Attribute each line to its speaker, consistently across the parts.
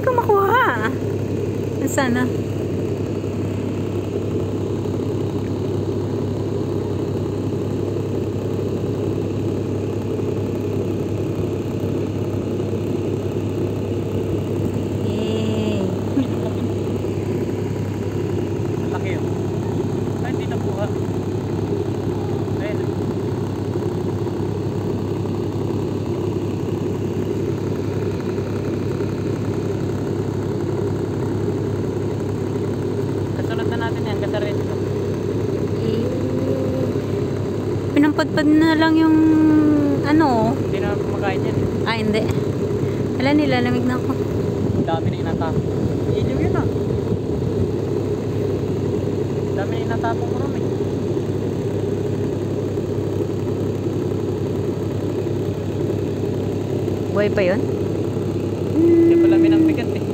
Speaker 1: ko makuha. Sana.
Speaker 2: Malaki yun. Ay, hindi nabuha. Ayun. Kasunod na natin yan, kasarin ito.
Speaker 1: Pinampadpad na lang yung ano.
Speaker 2: Hindi na kumakain yan.
Speaker 1: Ah, hindi. Wala, nilalamig na ako.
Speaker 2: Dami na inatapon. Ilaw yun ah. Dami na inatapon ko rin eh.
Speaker 1: Buhay pa yun?
Speaker 2: Hindi pala minambigat eh.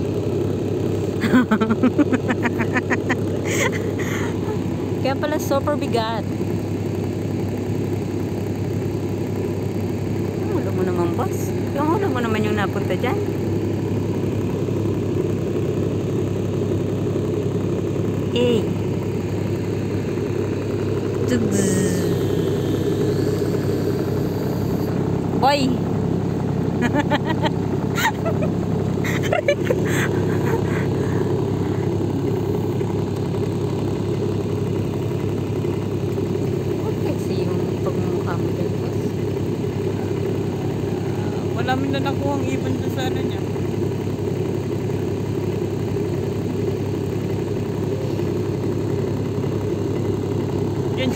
Speaker 1: Kaya pala super bigat. Ang ulo mo naman, boss. Yung ulo mo naman yung napunta dyan. Eh. Tugs. Boy. Kasi yung pagmumukha mo dyan, boss.
Speaker 2: Wala mo na nakuha ang ibon doon sa ano niya.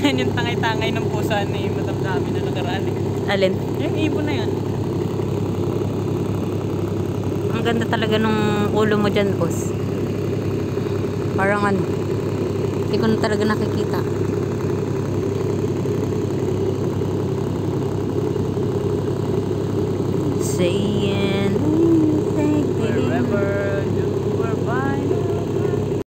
Speaker 2: Yan yung tangay-tangay ng pusa ni Madam Dami na nakaraan eh.
Speaker 1: Alin?
Speaker 2: Yung ibon na yan.
Speaker 1: Ang ganda talaga nung ulo mo dyan, boss. Parang ano. Hindi ko na talaga nakikita. Saying
Speaker 2: Wherever you were by